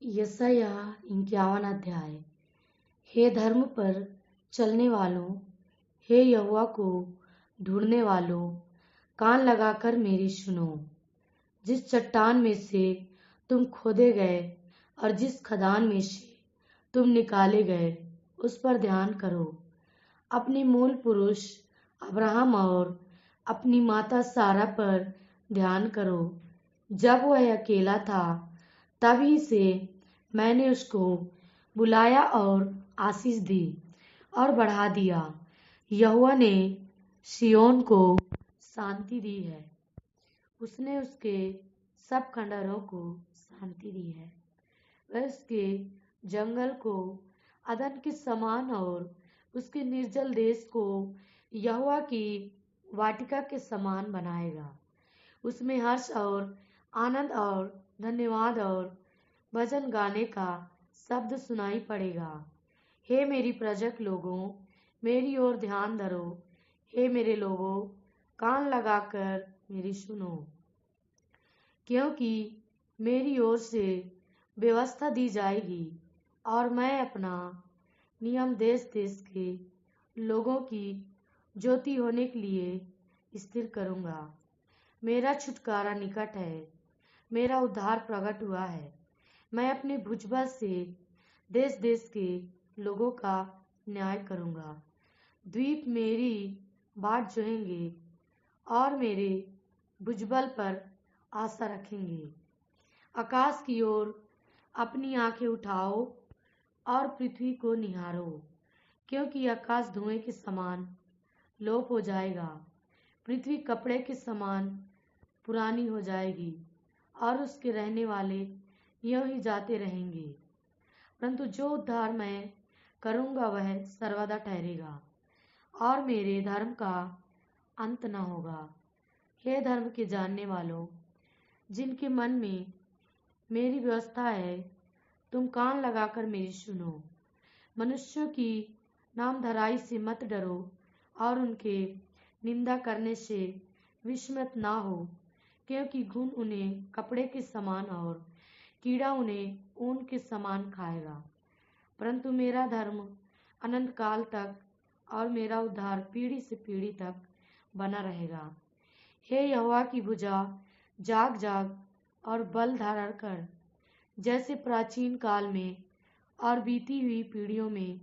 यशायाह 51 अध्याय। हे धर्म पर चलने वालों, हे यहोवा को ढूंढने वालों, कान लगाकर मेरी सुनो। जिस चट्टान में से तुम खोदे गए और जिस खदान में से तुम निकाले गए, उस पर ध्यान करो। अपने मूल पुरुष अब्राहम और अपनी माता सारा पर ध्यान करो। जब वह अकेला था तभी से मैंने उसको बुलाया और आशीष दी और बढ़ा दिया। यहोवा ने सिय्योन को शांति दी है, उसने उसके सब खंडहरों को शांति दी है। वह उसके जंगल को अदन के समान और उसके निर्जल देश को यहोवा की वाटिका के समान बनाएगा। उसमें हर्ष और आनंद और धन्यवाद और भजन गाने का शब्द सुनाई पड़ेगा। हे मेरी प्रजक लोगों, मेरी ओर ध्यान धरो। हे मेरे लोगों, कान लगाकर मेरी सुनो, क्योंकि मेरी ओर से व्यवस्था दी जाएगी और मैं अपना नियम देश देश के लोगों की ज्योति होने के लिए स्थिर करूंगा। मेरा छुटकारा निकट है, मेरा उद्धार प्रकट हुआ है। मैं अपने भुजबल से देश देश के लोगों का न्याय करूंगा। द्वीप मेरी बाट जोहेंगे और मेरे भुजबल पर आशा रखेंगे। आकाश की ओर अपनी आंखें उठाओ और पृथ्वी को निहारो, क्योंकि आकाश धुएं के समान लोप हो जाएगा, पृथ्वी कपड़े के समान पुरानी हो जाएगी और उसके रहने वाले यूं ही जाते रहेंगे। परंतु जो उद्धार मैं करूंगा वह सर्वदा ठहरेगा और मेरे धर्म का अंत न होगा। हे धर्म के जानने वालों, जिनके मन में मेरी व्यवस्था है, तुम कान लगाकर मेरी सुनो। मनुष्यों की नामधराई से मत डरो और उनके निंदा करने से विस्मित ना हो, क्योंकि घुन उन्हें कपड़े के समान और कीड़ा उन्हें ऊन के समान खाएगा। परंतु मेरा धर्म अनंत काल तक और मेरा उद्धार पीढ़ी से पीढ़ी तक बना रहेगा। हे यहोवा की भुजा, जाग जाग और बल धारण कर, जैसे प्राचीन काल में और बीती हुई पीढ़ियों में,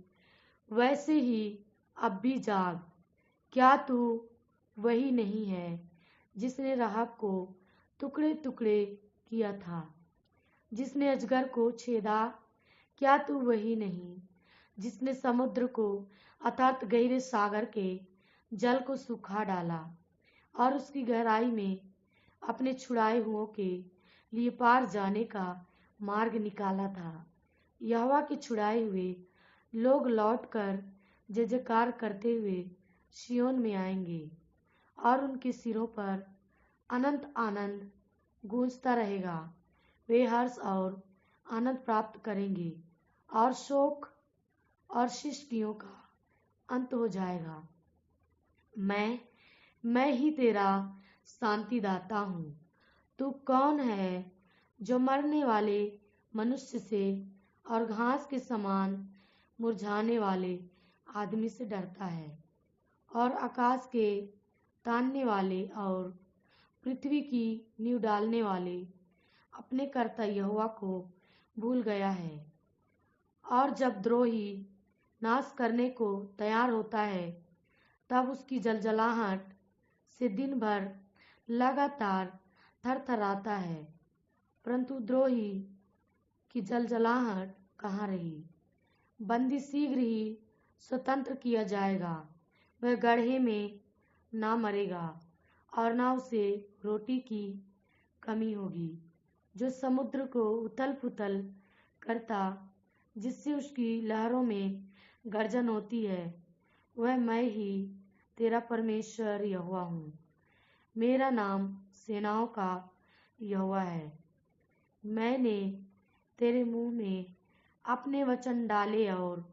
वैसे ही अब भी जाग। क्या तू वही नहीं है जिसने राहब को टुकड़े टुकड़े किया था, जिसने अजगर को छेदा? क्या तू वही नहीं जिसने समुद्र को अथात गहरे सागर के जल को सुखा डाला और उसकी गहराई में अपने छुड़ाए हुओं के लिए पार जाने का मार्ग निकाला था? यहोवा के छुड़ाए हुए लोग लौटकर जय जयकार करते हुए सिय्योन में आएंगे और उनके सिरों पर अनंत आनंद गूंजता रहेगा। वे हर्ष और आनंद प्राप्त करेंगे और शोक और सृष्टियों का अंत हो जाएगा। मैं ही तेरा शांतिदाता हूँ। तू कौन है जो मरने वाले मनुष्य से और घास के समान मुरझाने वाले आदमी से डरता है और आकाश के तानने वाले और पृथ्वी की नींव डालने वाले अपने कर्ता यहोवा को भूल गया है? और जब द्रोही नाश करने को तैयार होता है, तब उसकी जलजलाहट से दिन भर लगातार थरथराता है। परंतु द्रोही की जलजलाहट कहाँ रही? बंदी शीघ्र ही स्वतंत्र किया जाएगा। वह गड्ढे में ना मरेगा और ना उसे रोटी की कमी होगी। जो समुद्र को उथल पुथल करता, जिससे उसकी लहरों में गर्जन होती है, वह मैं ही तेरा परमेश्वर यहोवा हूँ। मेरा नाम सेनाओं का यहोवा है। मैंने तेरे मुंह में अपने वचन डाले और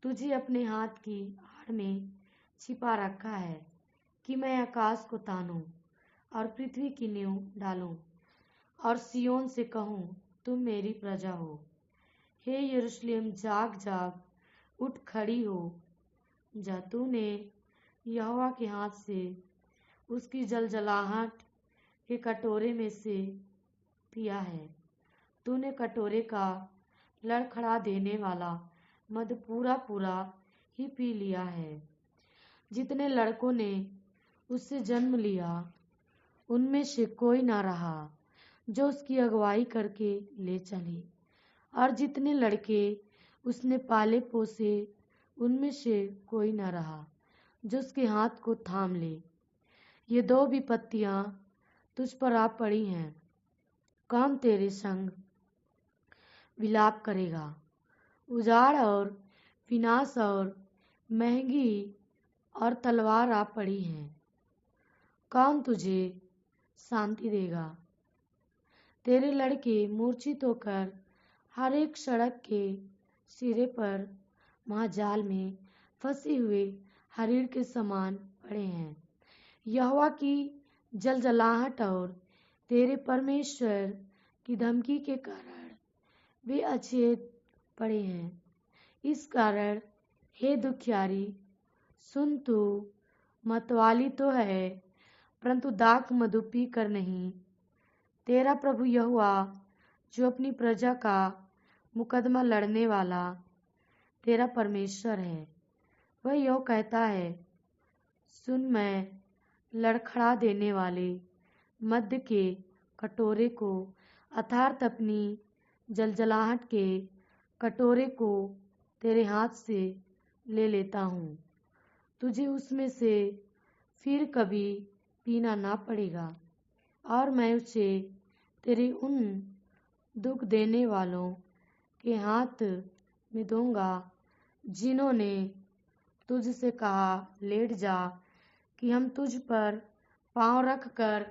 तुझे अपने हाथ की आड़ में छिपा रखा है, कि मैं आकाश को तानूं और पृथ्वी की नींव डालूं और सिय्योन से कहूँ, तुम मेरी प्रजा हो। हे यरूशलेम, जाग जाग उठ खड़ी हो जा। तूने यहोवा के हाथ से उसकी जलजलाहट के कटोरे में से पिया है। तूने कटोरे का लड़खड़ा देने वाला मद पूरा पूरा ही पी लिया है। जितने लड़कों ने उससे जन्म लिया उनमें से कोई ना रहा जो उसकी अगुवाई करके ले चले, और जितने लड़के उसने पाले पोसे उनमें से कोई न रहा जो उसके हाथ को थाम ले। ये दो विपत्तियां तुझ पर आ पड़ी हैं। कौन तेरे संग विलाप करेगा? उजाड़ और विनाश और महंगी और तलवार आ पड़ी हैं। कौन तुझे शांति देगा? तेरे लड़के मूर्छित होकर हर एक सड़क के सिरे पर महाजाल में फंसे हुए हरीड़ के समान पड़े हैं। यहोवा की जलजलाहट और तेरे परमेश्वर की धमकी के कारण वे अचेत पड़े हैं। इस कारण हे दुखियारी, सुन, तू मतवाली तो है परंतु दाख मधु कर नहीं। तेरा प्रभु यहोवा जो अपनी प्रजा का मुकदमा लड़ने वाला तेरा परमेश्वर है, वह यो कहता है, सुन, मैं लड़खड़ा देने वाले मद्य के कटोरे को अर्थात अपनी जलजलाहट के कटोरे को तेरे हाथ से ले लेता हूँ। तुझे उसमें से फिर कभी पीना ना पड़ेगा, और मैं उसे तेरे उन दुख देने वालों के हाथ में दूंगा जिन्होंने तुझसे कहा, लेट जा, कि हम तुझ पर पांव रख कर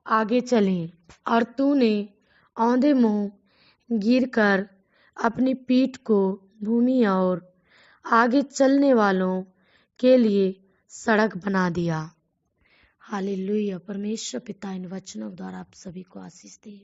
आगे चलें, और तूने औंधे मुंह गिरकर अपनी पीठ को भूमि और आगे चलने वालों के लिए सड़क बना दिया। हालेलुया। परमेश्वर पिता इन वचनों द्वारा आप सभी को आशीष दे।